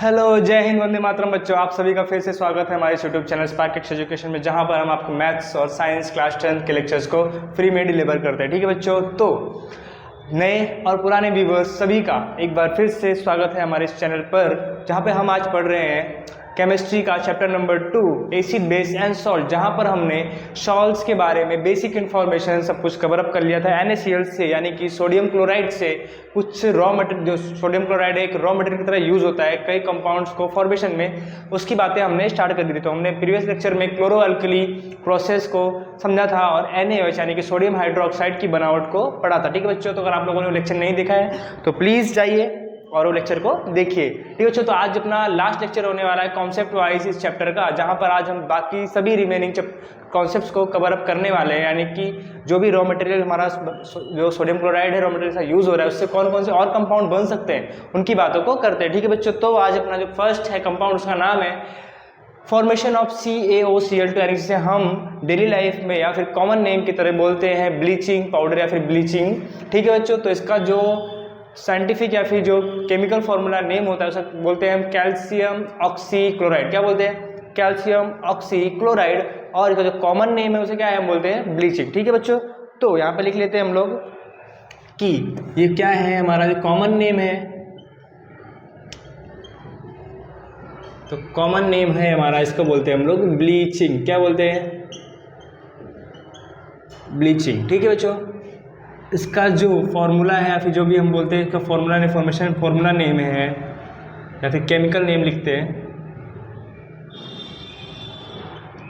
Hello, जय हिंद, वंदे मातरम। बच्चों, आप सभी का फिर से स्वागत है हमारे यूट्यूब चैनल स्पार्क एजुकेशन में, जहां पर हम आपको मैथ्स और साइंस क्लास 10 के लेक्चर्स को फ्री में डिलीवर करते हैं। ठीक है बच्चों, तो नए और पुराने व्यूवर्स सभी का एक बार फिर से स्वागत है हमारे इस चैनल पर, जहां पे हम आज पढ़ रहे हैं केमिस्ट्री का chapter number 2 acid base and salt, जहां पर हमने सॉल्ट्स के बारे में बेसिक इन्फॉर्मेशन सब कुछ कवर अप कर लिया था। NaCl से यानी कि सोडियम क्लोराइड से कुछ रॉ मटेरियल, जो सोडियम क्लोराइड एक रॉ मटेरियल की तरह यूज होता है कई कंपाउंड्स को फॉर्मेशन में, उसकी बातें हमने स्टार्ट कर दी थी। तो हमने प्रीवियस लेक्चर में क्लोरो अल्कली प्रोसेस को समझा था और NaOH यानी कि सोडियम हाइड्रोक्साइड की बनावट को पढ़ा था। ठीक है बच्चों, तो अगर आप लोगों ने लेक्चर नहीं देखा है तो प्लीज जाइए और वो लेक्चर को देखिए। ठीक है बच्चों, तो आज अपना लास्ट लेक्चर होने वाला है कॉन्सेप्ट वाइज इस चैप्टर का, जहां पर आज हम बाकी सभी रिमेनिंग कॉन्सेप्ट्स को कवर अप करने वाले हैं। यानी कि जो भी रॉ मटेरियल हमारा जो सोडियम क्लोराइड है रॉ मटेरियल का यूज हो रहा है, उससे कौन कौन से और कंपाउंड बन सकते हैं उनकी बातों को करते हैं। ठीक है बच्चों, तो आज अपना जो फर्स्ट है कंपाउंड, उसका नाम है फॉर्मेशन ऑफ CaOCl2, यानी जिसे हम डेली लाइफ में या फिर कॉमन नेम की तरह बोलते हैं ब्लीचिंग पाउडर या फिर ब्लीचिंग। ठीक है बच्चों, तो इसका जो साइंटिफिक या फिर जो केमिकल फॉर्मूला नेम होता है उसे बोलते हैं हम कैल्शियम ऑक्सीक्लोराइड। क्या बोलते हैं? Calcium oxychloride. और इसका जो कॉमन नेम है उसे क्या है, हम बोलते हैं ब्लीचिंग। ठीक है बच्चों, तो यहाँ पे लिख लेते हैं हम लोग कि ये क्या है, हमारा जो कॉमन नेम है, तो कॉमन नेम है हमारा, इसको बोलते हैं हम लोग ब्लीचिंग। क्या बोलते हैं? ब्लीचिंग। ठीक है बच्चों, इसका जो फॉर्मूला है या फिर जो भी हम बोलते हैं इसका फॉर्मूला इन्फॉर्मेशन फॉर्मूला नेम है या फिर केमिकल नेम लिखते हैं।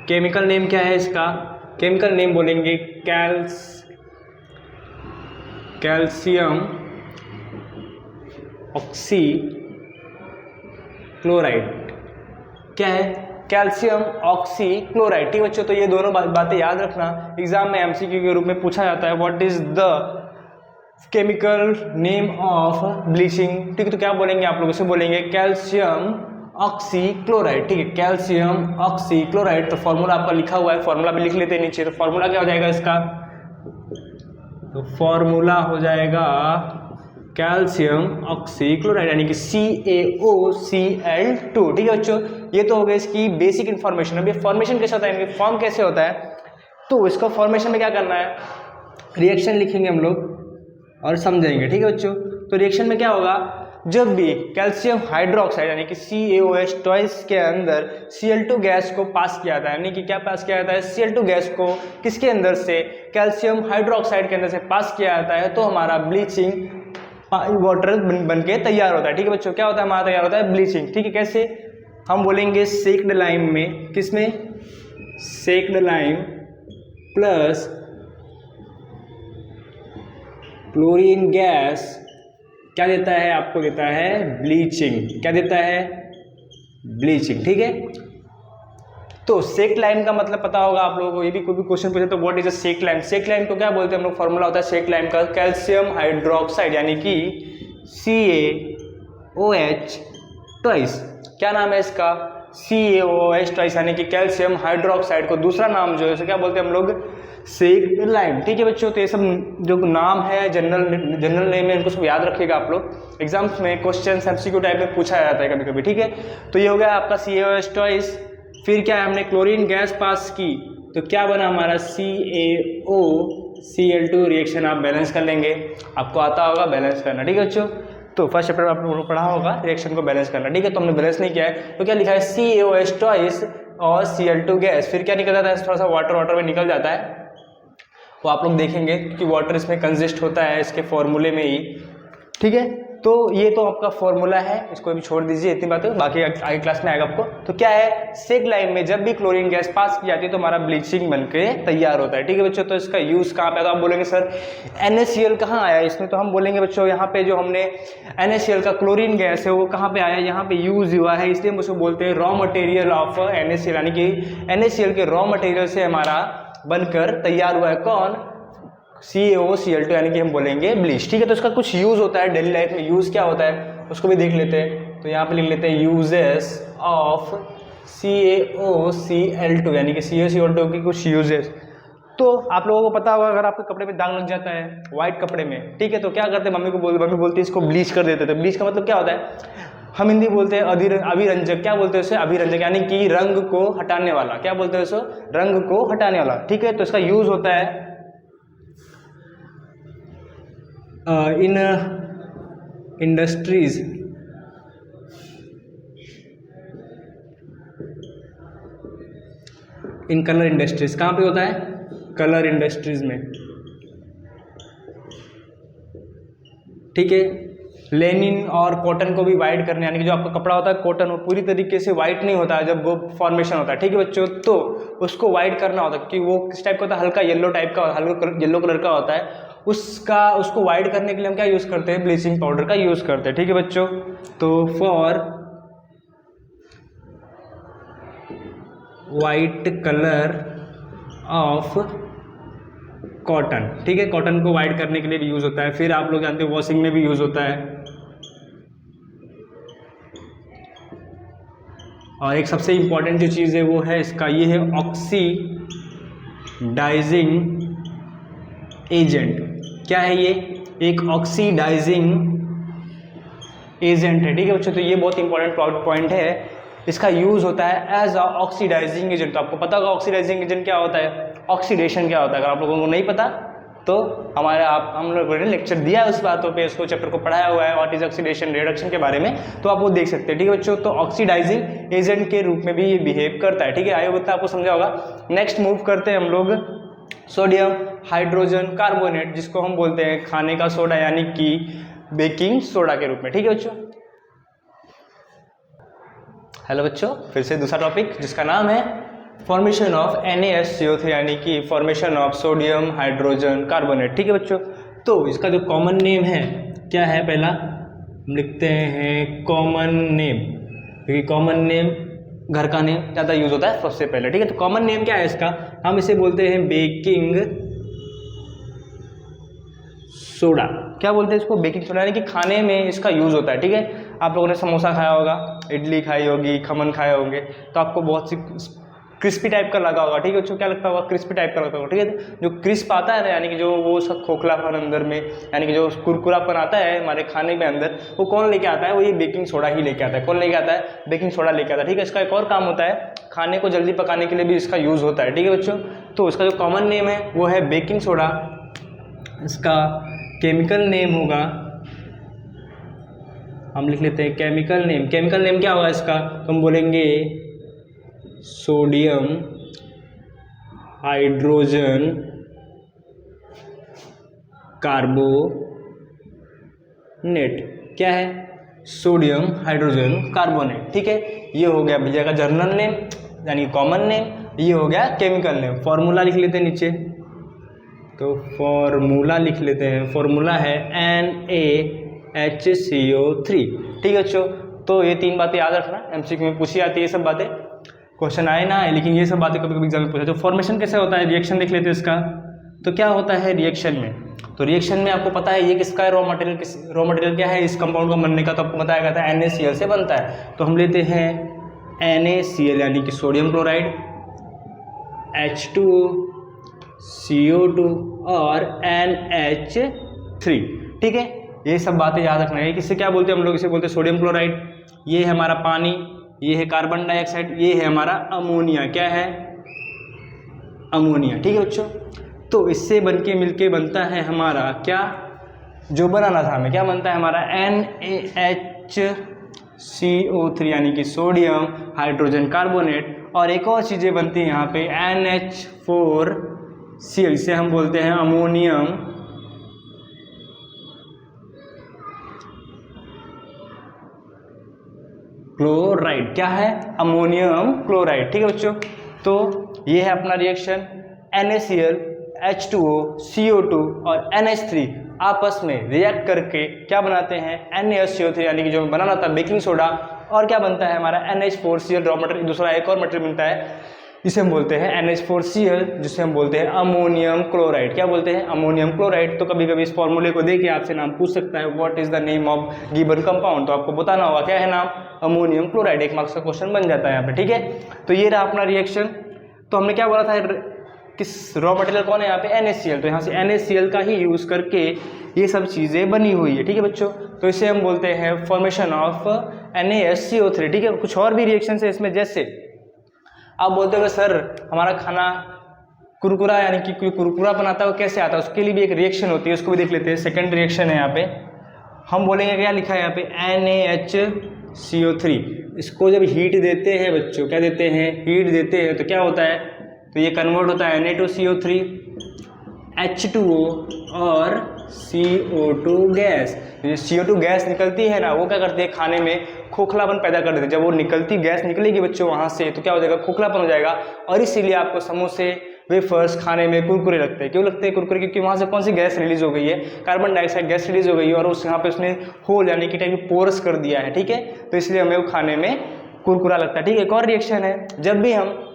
केमिकल नेम क्या है इसका? केमिकल नेम बोलेंगे कैल्शियम ऑक्सी क्लोराइड। क्या है? Calcium oxy chloride. ठीक बच्चों, तो ये दोनों बातें याद रखना, एग्जाम में MCQ के रूप में पूछा जाता है। What is the chemical name of bleaching? ठीक है, तो क्या बोलेंगे आप लोग? इसे बोलेंगे कैल्शियम ऑक्सी क्लोराइड। ठीक है, कैल्शियम ऑक्सी क्लोराइड। तो फॉर्मूला आपका लिखा हुआ है, फॉर्मूला भी लिख लेते हैं नीचे। तो फॉर्मूला क्या हो जाएगा इसका? तो फॉर्मूला हो जाएगा कैल्शियम ऑक्सीक्लोराइड यानी कि CaOCl2। ठीक है बच्चों, ये तो हो गया इसकी बेसिक इन्फॉर्मेशन। अब ये फॉर्मेशन कैसे होता है, फॉर्म कैसे होता है, तो इसको फॉर्मेशन में क्या करना है, रिएक्शन लिखेंगे हम लोग और समझेंगे। ठीक है बच्चों, तो रिएक्शन में क्या होगा, जब भी कैल्शियम हाइड्रोक्साइड यानी कि CaOH ट्वाइस के अंदर Cl2 गैस को पास किया जाता है, यानी कि क्या पास किया जाता है, Cl2 गैस को किसके अंदर से, कैल्शियम हाइड्रोक्साइड के अंदर से पास किया जाता है, तो हमारा ब्लीचिंग वाटर बन के तैयार होता है। ठीक है बच्चों, क्या होता है हमारा, तैयार होता है ब्लीचिंग। ठीक है, कैसे हम बोलेंगे, सेक्ड लाइम में, किसमें, sacked lime plus chlorine gas क्या देता है आपको, देता है ब्लीचिंग। क्या देता है? ब्लीचिंग। ठीक है, तो सेक लाइम का मतलब पता होगा आप लोगों को, ये भी कोई भी क्वेश्चन पूछे तो what is a slaked lime? Slaked lime को क्या बोलते हैं हम लोग, फॉर्मूला होता है सेक लाइम का कैल्शियम हाइड्रोक्साइड यानी कि CaOH ट्वाइस। क्या नाम है इसका? CaOH ट्वाइस यानी कि कैल्शियम हाइड्रोक्साइड को दूसरा नाम जो है उसे क्या बोलते हैं हम लोग, सेक लाइम। ठीक है बच्चों, तो ये सब जो नाम है जनरल नेम है, इनको सब याद रखिएगा आप लोग। एग्जाम्स में क्वेश्चन MCQ टाइप में पूछा जाता है कभी कभी। ठीक है, तो ये हो गया आपका CaOH ट्वाइस। फिर क्या है, हमने क्लोरीन गैस पास की तो क्या बना हमारा CaOCl2 रिएक्शन आप बैलेंस कर लेंगे, आपको आता होगा बैलेंस करना। ठीक है बच्चों, तो फर्स्ट चैप्टर आप लोगों को पढ़ा होगा रिएक्शन को बैलेंस करना। ठीक है, तो हमने बैलेंस नहीं किया है तो क्या लिखा है, CaOH ट्वाइस और Cl2 गैस। फिर क्या निकल जाता है, थोड़ा सा वाटर में निकल जाता है, वो आप लोग देखेंगे कि वाटर इसमें कंसिस्ट होता है इसके फॉर्मूले में ही। ठीक है, तो ये तो आपका फॉर्मूला है, इसको भी छोड़ दीजिए, इतनी बातें बाकी आगे क्लास में आएगा आपको। तो क्या है, सेक लाइन में जब भी क्लोरीन गैस पास की जाती है तो हमारा ब्लीचिंग बनके तैयार होता है। ठीक है बच्चों, तो इसका यूज कहाँ पे, तो आप बोलेंगे सर NaCl कहाँ आया इसमें, तो हम बोलेंगे बच्चों यहाँ पे जो हमने NaCl का क्लोरीन गैस है वो कहाँ पे आया, यहाँ पे यूज हुआ है, इसलिए हम उसको बोलते हैं रॉ मटेरियल ऑफ NaCl, यानी कि NaCl के रॉ मटेरियल से हमारा बनकर तैयार हुआ है कौन, CaOCl2 यानी कि हम बोलेंगे ब्लीच। ठीक है, तो इसका कुछ यूज होता है डेली लाइफ में, यूज क्या होता है उसको भी देख लेते हैं। तो यहाँ पे लिख लेते हैं यूजेस ऑफ CaOCl2 यानी कि CaOCl2 की कुछ यूजेस। तो आप लोगों को पता होगा, अगर आपके कपड़े में दाग लग जाता है व्हाइट कपड़े में, ठीक है, तो क्या करते हैं, मम्मी बोलती है इसको ब्लीच कर देते थे। ब्लीच का मतलब क्या होता है, हम हिंदी बोलते हैं अभिरंजक, क्या बोलते हैं उसे? अभिरंजक, यानी कि रंग को हटाने वाला। क्या बोलते हैं उसे? रंग को हटाने वाला। ठीक है, तो इसका यूज होता है इन इंडस्ट्रीज, इन कलर इंडस्ट्रीज। कहाँ पे होता है? कलर इंडस्ट्रीज में। ठीक है, लेनिन और कॉटन को भी वाइट करने, यानी कि जो आपका कपड़ा होता है कॉटन, वो पूरी तरीके से वाइट नहीं होता है जब वो फॉर्मेशन होता है। ठीक है बच्चों, तो उसको वाइट करना होता है क्योंकि वो किस टाइप का होता है? हल्का येलो टाइप का, हल्का येलो कलर का होता है। उसको वाइट करने के लिए हम क्या यूज़ करते हैं? ब्लीचिंग पाउडर का यूज़ करते हैं। ठीक है बच्चों, तो for white colour of cotton. ठीक है, कॉटन को वाइट करने के लिए भी यूज़ होता है। फिर आप लोग जानते हैं वॉशिंग में भी यूज़ होता है। और एक सबसे इम्पॉर्टेंट जो चीज़ है वो है इसका, ये है ऑक्सीडाइजिंग एजेंट। क्या है ये? एक ऑक्सीडाइजिंग एजेंट है। ठीक है बच्चों, तो ये बहुत इंपॉर्टेंट पॉइंट है। इसका यूज़ होता है एज अ ऑक्सीडाइजिंग एजेंट। तो आपको पता होगा ऑक्सीडाइजिंग एजेंट क्या होता है, ऑक्सीडेशन क्या होता है। अगर आप लोगों को नहीं पता तो हम लोगों ने लेक्चर दिया है उस बातों पे, उसको चैप्टर को पढ़ाया हुआ है, व्हाट इज ऑक्सीडेशन, रिडक्शन के बारे में, तो आप वो देख सकते हैं। ठीक है बच्चों, तो ऑक्सीडाइजिंग एजेंट के रूप में भी ये बिहेव करता है। ठीक है, आयोग आपको समझा होगा। नेक्स्ट मूव करते हैं हम लोग सोडियम हाइड्रोजन कार्बोनेट, जिसको हम बोलते हैं खाने का सोडा, यानी कि बेकिंग सोडा के रूप में। ठीक है बच्चों, हेलो बच्चों, फिर से दूसरा टॉपिक जिसका नाम है फॉर्मेशन ऑफ NaSCO3, यानी कि formation of sodium hydrogen carbonate. ठीक है बच्चों, तो इसका जो कॉमन नेम है क्या है? पहला हम लिखते हैं कॉमन नेम, क्योंकि कॉमन नेम घर का नेम ज़्यादा यूज होता है सबसे पहले। ठीक है, तो कॉमन नेम क्या है इसका? हम इसे बोलते हैं बेकिंग सोडा। क्या बोलते हैं इसको? बेकिंग सोडा, यानी कि खाने में इसका यूज होता है। ठीक है, आप लोगों ने समोसा खाया होगा, इडली खाई होगी, खमन खाए होंगे, तो आपको बहुत सी क्रिस्पी टाइप का लगा होगा। ठीक है बच्चों, क्या लगता होगा? क्रिस्पी टाइप का लगता होगा। ठीक है, जो क्रिस्प आता है ना, यानी कि जो वो उसका खोखलापन अंदर में, यानी कि जो कुरकुरापन आता है हमारे खाने में अंदर, वो कौन लेके आता है? वो ये बेकिंग सोडा ही लेके आता है। कौन लेके आता है? बेकिंग सोडा लेके आता है। ठीक है, इसका एक और काम होता है, खाने को जल्दी पकाने के लिए भी इसका यूज़ होता है। ठीक है बच्चों, तो इसका जो कॉमन नेम है वो है बेकिंग सोडा। इसका केमिकल नेम होगा, हम लिख लेते हैं केमिकल नेम। केमिकल नेम क्या होगा इसका? तो हम बोलेंगे सोडियम हाइड्रोजन कार्बोनेट। क्या है? Sodium hydrogen carbonate. ठीक है, ये हो गया भैया का जर्नल नेम यानी कॉमन नेम, ये हो गया केमिकल नेम। फॉर्मूला लिख लेते हैं नीचे, तो फॉर्मूला लिख लेते हैं, फॉर्मूला है NaHCO3। ठीक है बच्चों, तो ये तीन बातें याद रखना, MCQ में पूछी जाती है ये सब बातें, क्वेश्चन आए ना आए, लेकिन ये सब बातें कभी कभी एग्जाम में पूछा। तो फॉर्मेशन कैसे होता है? रिएक्शन देख लेते हैं इसका। तो क्या होता है रिएक्शन में? तो रिएक्शन में आपको पता है ये किसका है? रॉ मटेरियल क्या है इस कंपाउंड का बनने का? तो आपको बताया गया था NaCl से बनता है। तो हम लेते हैं NaCl यानी कि सोडियम क्लोराइड, H2O, CO2 और NH3। ठीक है, ये सब बातें याद रखना है। किससे क्या बोलते हैं हम लोग? इसे बोलते हैं सोडियम क्लोराइड। ये है हमारा पानी, ये है कार्बन डाइऑक्साइड, ये है हमारा अमोनिया। क्या है? अमोनिया। ठीक है बच्चों, तो इससे बनके मिलके बनता है हमारा क्या, जो बनाना था हमें, क्या बनता है हमारा NaHCO3 यानी कि सोडियम हाइड्रोजन कार्बोनेट। और एक और चीज़ें बनती हैं यहाँ पे NH4Cl, इसे हम बोलते हैं अमोनियम क्लोराइड। क्या है? Ammonium chloride. ठीक है बच्चों, तो ये है अपना रिएक्शन। NaCl, H2O, CO2 और NH3 आपस में रिएक्ट करके क्या बनाते हैं? NaSCO3 यानी कि जो बनाना था बेकिंग सोडा। और क्या बनता है हमारा? NH4Cl raw material. दूसरा एक और मटेरियल मिलता है, इसे हम बोलते हैं NH4Cl, जिसे हम बोलते हैं अमोनियम क्लोराइड। क्या बोलते हैं? Ammonium chloride. तो कभी कभी इस फॉर्मूले को देके आपसे नाम पूछ सकता है, what is the name of given compound, तो आपको बताना होगा क्या है नाम, अमोनियम क्लोराइड। एक मार्क्स का क्वेश्चन बन जाता है यहाँ पे। ठीक है, तो ये रहा अपना रिएक्शन। तो हमने क्या बोला था, किस रॉ मटेरियल कौन है यहाँ पे? NaCl। तो यहाँ से NaCl का ही यूज करके ये सब चीज़ें बनी हुई है। ठीक है बच्चों, तो इसे हम बोलते हैं फॉर्मेशन ऑफ NaSCO3, ठीक है। कुछ और भी रिएक्शन है इसमें, जैसे आप बोलते हो सर हमारा खाना कुरकुरा यानी कि कुरकुरा बनाता है वो कैसे आता है, उसके लिए भी एक रिएक्शन होती है, उसको भी देख लेते हैं। सेकंड रिएक्शन है यहाँ पे, हम बोलेंगे क्या लिखा है यहाँ पे NaHCO3। इसको जब हीट देते हैं बच्चों, क्या देते हैं, हीट देते हैं, तो क्या होता है, तो ये कन्वर्ट होता है Na2CO3, H2O और CO2 गैस। ये CO2 गैस निकलती है ना, वो क्या करती है, खाने में खोखलापन पैदा कर देती है। जब वो निकलती गैस निकलेगी बच्चों वहाँ से, तो क्या हो जाएगा, खोखलापन हो जाएगा। और इसीलिए आपको समोसे वेफर्स खाने में कुरकुरे लगते हैं। क्यों लगते हैं कुरकुरे, क्योंकि वहाँ से कौन सी गैस रिलीज हो गई है, कार्बन डाइऑक्साइड गैस रिलीज हो गई है, और उस यहाँ पे उसने होल यानी कि टाइप पोरस कर दिया है, ठीक है। तो इसलिए हमें वो खाने में कुरकुरा लगता है, ठीक है। एक और रिएक्शन है, जब भी हम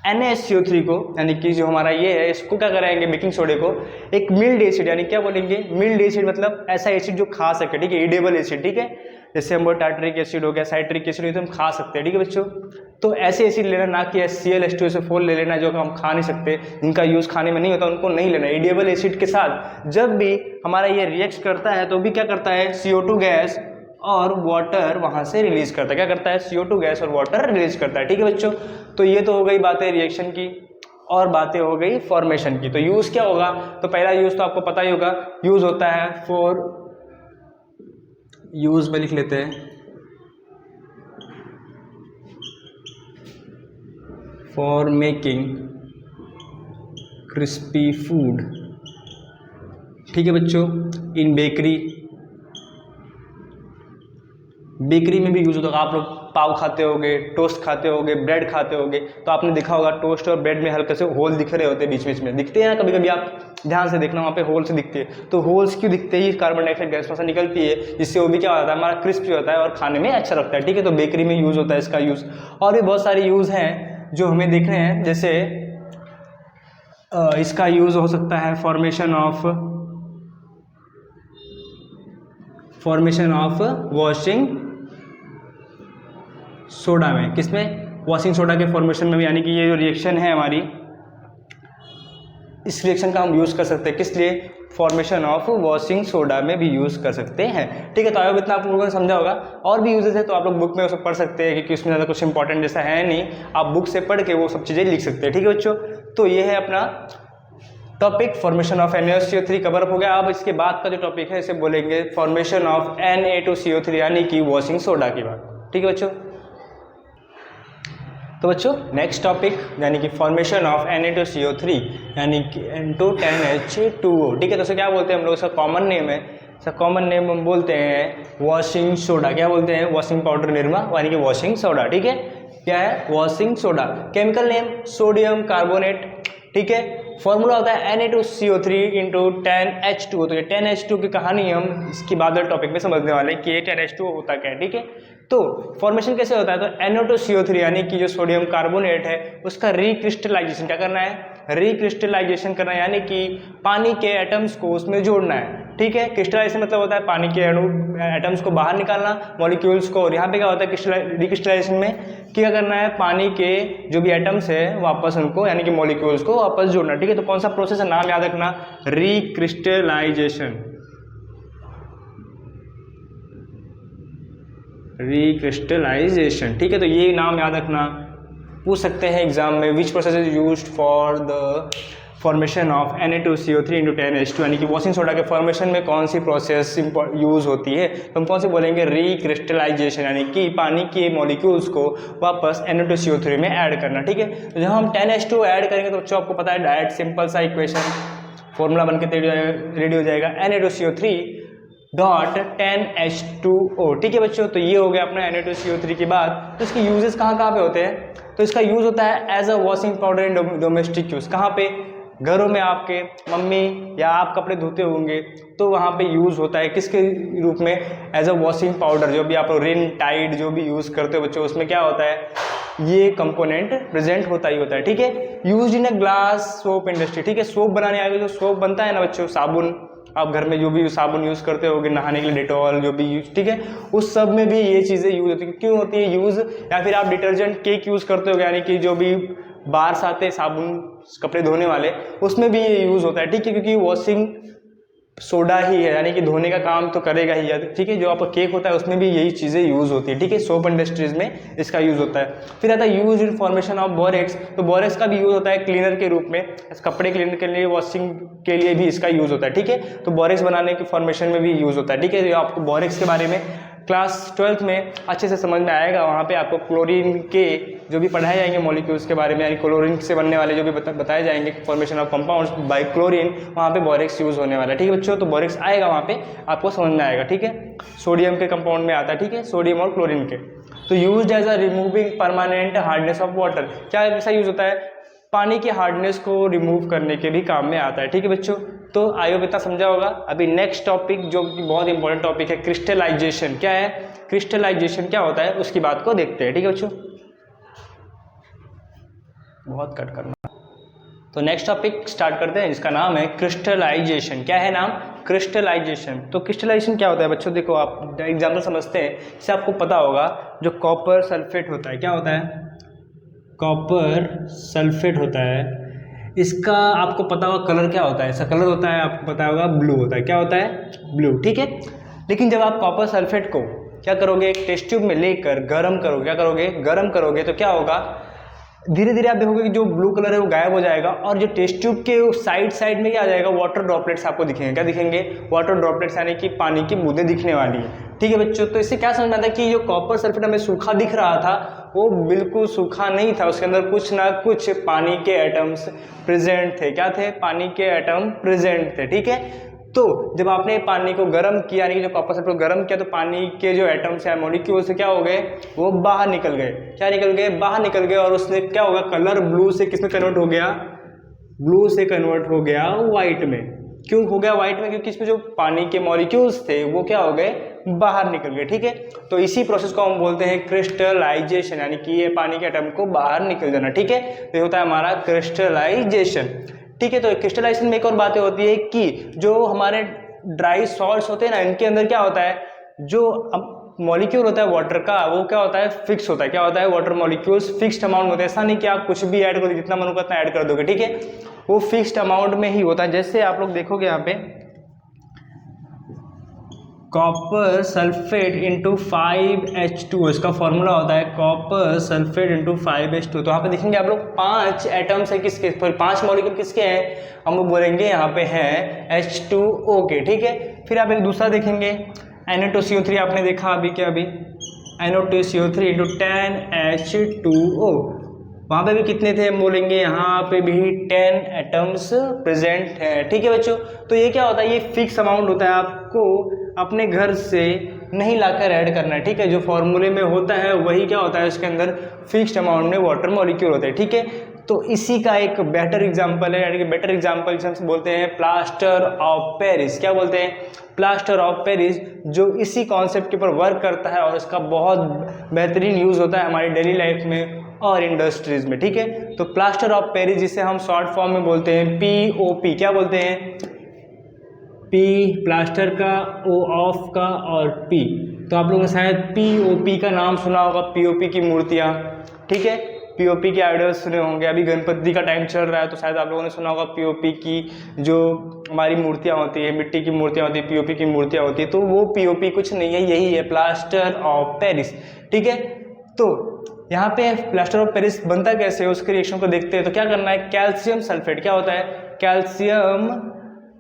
NaSCO3 को यानी कि जो हमारा ये है, इसको क्या कराएंगे, बेकिंग सोडे को एक मिल्ड एसिड यानी क्या बोलेंगे, मिल्ड एसिड मतलब ऐसा एसिड जो खा सके, ठीक है, ईडेबल एसिड, ठीक है। जैसे हम टार्टरिक एसिड हो गया, साइट्रिक एसिड हो गया, तो हम खा सकते हैं, ठीक है बच्चों। तो ऐसे एसिड लेना, ना कि HCl ले लेना जो हम खा नहीं सकते, जिनका यूज़ खाने में नहीं होता, उनको नहीं लेना। ईडेबल एसिड के साथ जब भी हमारा ये रिएक्ट करता है तो भी क्या करता है, CO2 गैस और वाटर वहाँ से रिलीज करता है। क्या करता है, CO2 गैस और वाटर रिलीज करता है, ठीक है बच्चों। तो ये तो हो गई बातें रिएक्शन की, और बातें हो गई फॉर्मेशन की। तो यूज़ क्या होगा, तो पहला यूज़ तो आपको पता ही होगा, यूज़ होता है फॉर, यूज़ में लिख लेते हैं, फॉर मेकिंग क्रिस्पी फूड, ठीक है बच्चों। इन बेकरी, बेकरी में भी यूज होता होगा। आप लोग पाव खाते होगे, टोस्ट खाते होगे, ब्रेड खाते होगे, तो आपने देखा होगा टोस्ट और ब्रेड में हल्के से होल दिख रहे होते हैं, बीच बीच में दिखते हैं ना, कभी कभी आप ध्यान से देखना, वहाँ पे होल से दिखते हैं। तो होल्स क्यों दिखते हैं, कार्बन डाइऑक्साइड गैस वहाँ से निकलती है, जिससे वो भी क्या होता है, हमारा क्रिस्पी होता है और खाने में अच्छा लगता है, ठीक है। तो बेकरी में यूज होता है इसका यूज़। और भी बहुत सारे यूज़ हैं जो हमें देखने हैं, जैसे इसका यूज़ हो सकता है फॉर्मेशन ऑफ वॉशिंग सोडा में, किसमें, वॉशिंग सोडा के फॉर्मेशन में भी, यानी कि ये जो रिएक्शन है हमारी, इस रिएक्शन का हम यूज़ कर सकते हैं, किस लिए, फॉर्मेशन ऑफ वॉशिंग सोडा में भी यूज़ कर सकते हैं, ठीक है। तो आई होप इतना आप लोगों ने समझा होगा। और भी यूजेस है तो आप लोग बुक में वो सब पढ़ सकते हैं, क्योंकि उसमें ज़्यादा कुछ इंपॉर्टेंट जैसा है नहीं, आप बुक से पढ़ के वो सब चीज़ें लिख सकते हैं, ठीक है बच्चों। तो ये है अपना topic, formation of NaOCO3 cover up हो गया। अब इसके बाद का जो टॉपिक है इसे बोलेंगे फॉर्मेशन ऑफ Na2CO3 यानी कि वॉशिंग सोडा की बात, ठीक है बच्चों। तो बच्चों नेक्स्ट टॉपिक यानी कि फॉर्मेशन ऑफ Na2CO3 यानी कि N210H2O, ठीक है। तो इसे क्या बोलते हैं हम लोग, इसका कॉमन नेम है, इसका कॉमन नेम हम बोलते हैं वॉशिंग सोडा। क्या बोलते हैं, वॉशिंग पाउडर निरमा यानी कि वॉशिंग सोडा, ठीक है। क्या है, washing soda. Chemical name sodium carbonate, ठीक है। फॉर्मूला होता है Na2CO3 × 10H2O। तो ये 10H2 की कहानी हम इसके बाद टॉपिक में समझने वाले हैं कि ये 10H2O होता क्या है, ठीक है। तो फॉर्मेशन कैसे होता है, तो NO2CO3 यानी कि जो सोडियम कार्बोनेट है उसका रिक्रिस्टलाइजेशन क्या करना है, रिक्रिस्टलाइजेशन करना है, यानी कि पानी के एटम्स को उसमें जोड़ना है, ठीक है। क्रिस्टलाइजेशन मतलब होता है पानी के एटम्स को बाहर निकालना, मॉलिक्यूल्स को। और यहाँ पे क्या होता है रिक्रिस्टलाइजेशन में, क्या करना है, पानी के जो भी एटम्स है वापस उनको यानी कि मॉलिक्यूल्स को वापस जोड़ना, ठीक है। तो कौन सा प्रोसेस है, नाम याद रखना, रिक्रिस्टलाइजेशन, रिक्रिस्टलाइजेशन, ठीक है। तो ये नाम याद रखना, पूछ सकते हैं एग्जाम में, which process is used for the formation of Na2CO3 × 10H2 यानी कि वॉशिंग सोडा के फॉर्मेशन में कौन सी प्रोसेस यूज होती है, तो हम कौन सी बोलेंगे, रिक्रिस्टलाइजेशन यानी कि पानी के मॉलिक्यूल्स को वापस Na2CO3 में ऐड करना, ठीक है। तो जब हम 10H2 ऐड करेंगे तो बच्चों आपको पता है डायरेक्ट सिंपल सा इक्वेशन फॉर्मूला बन के रेडी हो जाएगा, Na2CO3 डॉट 10H2O, ठीक है बच्चों। तो ये हो गया अपना Na2CO3 की बात। तो इसके यूजेस कहाँ पे होते हैं, तो इसका यूज होता है as a washing powder in domestic use. कहाँ पे, घरों में आपके मम्मी या आप कपड़े धोते होंगे तो वहाँ पे यूज़ होता है, किसके रूप में, एज अ वॉशिंग पाउडर। जो भी आप रिन टाइड जो भी यूज़ करते हो बच्चों, उसमें क्या होता है, ये कंपोनेंट प्रेजेंट होता ही होता है, ठीक है। Use in a glass soap industry, ठीक है। सोप बनाने आगे जो सोप बनता है ना बच्चों, साबुन, आप घर में जो भी साबुन यूज़ करते होगे नहाने के लिए, डेटॉल जो भी यूज, ठीक है, उस सब में भी ये चीज़ें यूज होती है। क्यों होती है यूज़, या फिर आप डिटर्जेंट केक यूज़ करते हो, यानी कि जो भी बार्स आते हैं साबुन कपड़े धोने वाले, उसमें भी ये यूज़ होता है, ठीक है। क्योंकि वॉशिंग सोडा ही है, यानी कि धोने का काम तो करेगा ही, ठीक है। जो आपका केक होता है उसमें भी यही चीज़ें यूज़ होती है, ठीक है। सोप इंडस्ट्रीज में इसका यूज़ होता है। फिर आता है use in formation of borax. तो बोरेक्स का भी यूज़ होता है क्लीनर के रूप में, कपड़े क्लीनर के लिए, वॉशिंग के लिए भी इसका यूज़ होता है, ठीक है। तो बोरेक्स बनाने के फॉर्मेशन में भी यूज़ होता है, ठीक है। आपको बोरेक्स के बारे में क्लास 12th में अच्छे से समझ में आएगा। वहाँ पे आपको क्लोरीन के जो भी पढ़ाए जाएंगे मॉलिक्यूल्स के बारे में, यानी क्लोरीन से बनने वाले जो भी बताए जाएंगे formation of compounds by chlorine, वहाँ पे बोरेक्स यूज़ होने वाला है, ठीक है बच्चों। तो बोरेक्स आएगा वहाँ पे, आपको समझ में आएगा, ठीक है। सोडियम के कंपाउंड में आता है, ठीक है, सोडियम और क्लोरीन के। तो use as a removing permanent hardness of water, क्या ऐसा यूज होता है, पानी की हार्डनेस को रिमूव करने के भी काम में आता है, ठीक है बच्चों। तो आई होप इतना समझा होगा। अभी नेक्स्ट टॉपिक जो कि बहुत इंपॉर्टेंट टॉपिक है, क्रिस्टलाइजेशन। क्या है क्रिस्टलाइजेशन, क्या होता है, उसकी बात को देखते हैं, ठीक है बच्चों। बहुत कट करना। तो नेक्स्ट टॉपिक स्टार्ट करते हैं, जिसका नाम है क्रिस्टलाइजेशन। क्या है नाम, क्रिस्टलाइजेशन। तो क्रिस्टलाइजेशन क्या होता है बच्चों, देखो आप एग्जाम्पल समझते हैं। इससे आपको पता होगा जो कॉपर सल्फेट होता है, क्या होता है, कॉपर सल्फेट होता है, इसका आपको पता होगा कलर क्या होता है, इसका कलर होता है, आपको पता होगा ब्लू होता है। क्या होता है, ब्लू, ठीक है। लेकिन जब आप कॉपर सल्फेट को क्या करोगे, एक टेस्ट ट्यूब में लेकर गर्म करोगे, क्या करोगे, गर्म करोगे, तो क्या होगा, धीरे धीरे आप देखोगे कि जो ब्लू कलर है वो गायब हो जाएगा, और जो टेस्ट ट्यूब के साइड में क्या आ जाएगा, वाटर ड्रॉपलेट्स आपको दिखेंगे। क्या दिखेंगे, वाटर ड्रॉपलेट्स, यानी कि पानी की बूंदें दिखने वाली है, ठीक है बच्चों। तो इससे क्या समझ में आता है कि जो कॉपर सल्फेट हमें सूखा दिख रहा था वो बिल्कुल सूखा नहीं था, उसके अंदर कुछ ना कुछ पानी के एटम्स प्रेजेंट थे। क्या थे, पानी के एटम प्रेजेंट थे, ठीक है। तो जब आपने पानी को गर्म किया, यानी कि जो कॉपर सल्फेट को गर्म किया, तो पानी के जो एटम्स या मॉलिक्यूल्स क्या हो गए, वो बाहर निकल गए। क्या निकल गए, बाहर निकल गए, और उसने क्या होगा, कलर ब्लू से किस में कन्वर्ट हो गया, ब्लू से कन्वर्ट हो गया व्हाइट में। क्यों हो गया व्हाइट में, क्योंकि इसमें जो पानी के मॉलिक्यूल्स थे वो क्या हो गए, बाहर निकल गए, ठीक है। तो इसी प्रोसेस को हम बोलते हैं क्रिस्टलाइजेशन, यानी कि ये पानी के एटम को बाहर निकल जाना, ठीक है। तो ये होता है हमारा क्रिस्टलाइजेशन, ठीक है। तो क्रिस्टलाइजेशन में एक और बातें होती है कि जो हमारे ड्राई सॉल्ट्स होते हैं ना, इनके अंदर क्या होता है, जो मॉलिक्यूल होता है वाटर का, वो क्या होता है, फिक्स होता है। क्या होता है, वाटर मॉलिक्यूल्स फिक्स्ड अमाउंट होते हैं। ऐसा नहीं कि आप कुछ भी ऐड करो, जितना मन होगा उतना ऐड कर दोगे, ठीक है। वो फिक्स्ड अमाउंट में ही होता है। जैसे आप लोग देखोगे यहाँ पे कॉपर सल्फेट इंटू 5H2, इसका फॉर्मूला होता है कॉपर सल्फेट इंटू 5H2। तो यहाँ पे देखेंगे आप लोग 5 एटम्स है किसके, 5 मॉलिक्यूल किसके हैं, हम लोग बोलेंगे यहाँ पे है H2O के, ठीक है। फिर आप एक दूसरा देखेंगे NO2CO3, आपने देखा अभी क्या, अभी NO2CO3 इंटू 10H2O, वहाँ पे भी कितने थे हम बोलेंगे, यहाँ पे भी 10 एटम्स प्रेजेंट है, ठीक है बच्चों। तो ये क्या होता है, ये फिक्स अमाउंट होता है, आपको अपने घर से नहीं लाकर ऐड करना है, ठीक है। जो फॉर्मूले में होता है वही क्या होता है, उसके अंदर फिक्स्ड अमाउंट में वाटर मॉलिक्यूल होते हैं, ठीक है। तो इसी का एक बेटर एग्जांपल है, यानी कि बेटर एग्जांपल हम बोलते हैं प्लास्टर ऑफ पेरिस। क्या बोलते हैं, प्लास्टर ऑफ पेरिस, जो इसी कॉन्सेप्ट के ऊपर वर्क करता है, और इसका बहुत बेहतरीन यूज़ होता है हमारी डेली लाइफ में और इंडस्ट्रीज में, ठीक है। तो प्लास्टर ऑफ पेरिस, जिसे हम शॉर्ट फॉर्म में बोलते हैं POP, क्या बोलते हैं, P प्लास्टर का, O ऑफ का और P। तो आप लोगों ने शायद POP का नाम सुना होगा, POP की मूर्तियाँ, ठीक है। POP के आइडल्स सुने होंगे। अभी गणपति का टाइम चल रहा है, तो शायद आप लोगों ने सुना होगा POP की जो हमारी मूर्तियाँ होती है, मिट्टी की मूर्तियाँ होती है, POP की मूर्तियाँ होती है। तो वो POP कुछ नहीं है, यही है प्लास्टर ऑफ पेरिस, ठीक है। तो यहाँ पे प्लास्टर ऑफ पेरिस बनता कैसे है, उसके रिएक्शन को देखते हैं। तो क्या करना है, कैल्शियम सल्फेट, क्या होता है, कैल्शियम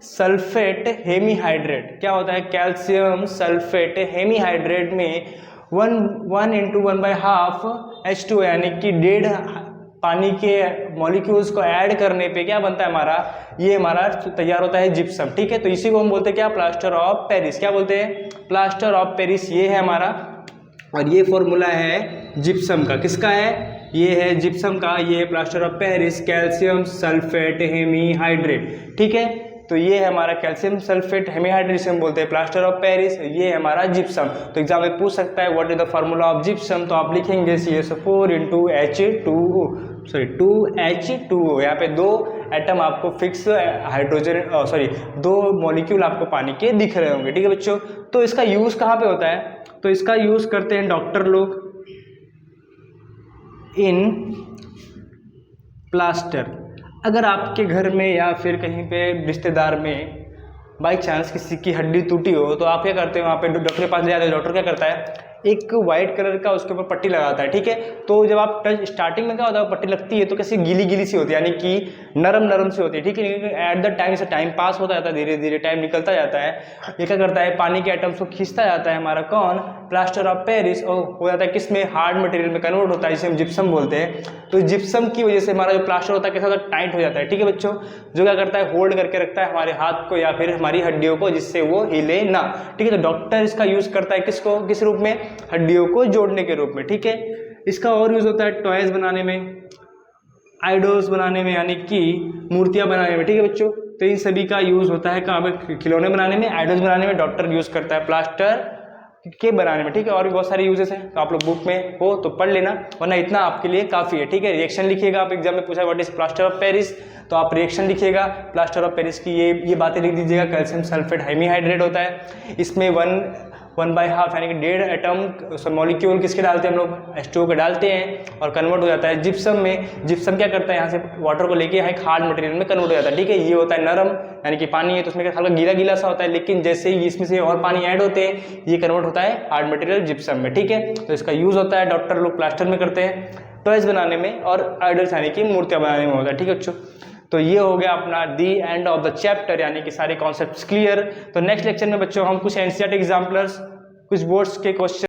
सल्फेट हेमीहाइड्रेट। क्या होता है, कैल्शियम सल्फेट हेमीहाइड्रेट में 1 × 1/2 H2, यानी कि 1.5 पानी के मॉलिक्यूल्स को ऐड करने पे क्या बनता है हमारा, ये हमारा तैयार होता है जिप्सम, ठीक है। तो इसी को हम बोलते हैं क्या, प्लास्टर ऑफ पेरिस। क्या बोलते हैं, प्लास्टर ऑफ पेरिस, ये है हमारा, और ये फॉर्मूला है जिप्सम का। किसका है, ये है जिप्सम का, ये है plaster of Paris, calcium sulphate hemihydrate, ठीक है। तो ये है हमारा कैल्शियम सल्फेट हेमीहाइड्रेट, जिसे हम बोलते हैं प्लास्टर ऑफ पेरिस, ये है हमारा जिप्सम। तो एग्जाम में पूछ सकता है what is the formula of gypsum, तो आप लिखेंगे CH4 × H2O, सॉरी 2H2O। यहाँ पे 2 एटम आपको फिक्स हाइड्रोजन, सॉरी 2 मॉलिक्यूल आपको पानी के दिख रहे होंगे, ठीक है बच्चों। तो इसका यूज़ कहाँ पे होता है, तो इसका यूज़ करते हैं डॉक्टर लोग इन प्लास्टर। अगर आपके घर में या फिर कहीं पे रिश्तेदार में बाई चांस किसी की हड्डी टूटी हो तो आप क्या करते हो, वहाँ पे डॉक्टर के पास ले जाते हो। डॉक्टर क्या करता है, एक वाइट कलर का उसके ऊपर पट्टी लगाता है, ठीक है। तो जब आप टच स्टार्टिंग में क्या होता है, पट्टी लगती है तो कैसी गीली गीली सी होती है, यानी कि नरम नरम सी होती है, ठीक है। एट द टाइम से टाइम पास होता जाता है, धीरे धीरे टाइम निकलता जाता है, ये क्या करता है, पानी के एटम्स को खींचता जाता है हमारा कौन, प्लास्टर ऑफ पेरिस, और हो जाता है किसमें, हार्ड मटेरियल में कन्वर्ट होता है, जिसे हम जिप्सम बोलते हैं। तो जिप्सम की वजह से हमारा जो प्लास्टर होता है कैसा होता है, टाइट हो जाता है, ठीक है बच्चों। जो क्या करता है, होल्ड करके रखता है हमारे हाथ को या फिर हमारी हड्डियों को, जिससे वो हिले ना, ठीक है। तो डॉक्टर इसका यूज करता है किसको, किस रूप में, हड्डियों को जोड़ने के रूप में, ठीक है। इसका और यूज होता है टॉयज बनाने में, आइडल्स बनाने में, यानी कि मूर्तियां बनाने में, ठीक है बच्चों। तो इन सभी का यूज होता है कहाँ पे, खिलौने बनाने में, आइडल्स बनाने में डॉक्टर यूज करता है प्लास्टर के बनाने में, ठीक है। और भी बहुत सारे यूजेस हैं, तो आप लोग बुक में हो तो पढ़ लेना, वरना इतना आपके लिए काफी है, ठीक है। रिएक्शन लिखिएगा, आप एग्जाम में पूछा what is plaster of Paris, तो आप रिएक्शन लिखिएगा प्लास्टर ऑफ पेरिस की, ये बातें लिख दीजिएगा। कैल्शियम सल्फेट हेमीहाइड्रेट होता है, इसमें 1/2 यानी कि 1.5 एटम मॉलिक्यूल किसके डालते हैं हम लोग, H2O के डालते हैं, और कन्वर्ट हो जाता है जिप्सम में। जिप्सम क्या करता है, यहाँ से वाटर को लेके यहाँ एक हार्ड मटेरियल में कन्वर्ट हो जाता है, ठीक है। ये होता है नरम, यानी कि पानी है तो उसमें हल्का गीला गीला सा होता है, लेकिन जैसे ही इसमें से और पानी ऐड होते हैं ये कन्वर्ट होता है हार्ड मटेरियल जिप्सम में, ठीक है। तो इसका यूज होता है, डॉक्टर लोग प्लास्टर में करते हैं, टॉयज बनाने में, और आइडल्स यानी कि मूर्तियां बनाने में होता है, ठीक है बच्चों। तो ये हो गया अपना दी एंड ऑफ द चैप्टर, यानी कि सारे कॉन्सेप्ट्स क्लियर। तो नेक्स्ट लेक्चर में बच्चों हम कुछ एनसीईआरटी एग्जाम्पलर्स, कुछ बोर्ड्स के क्वेश्चन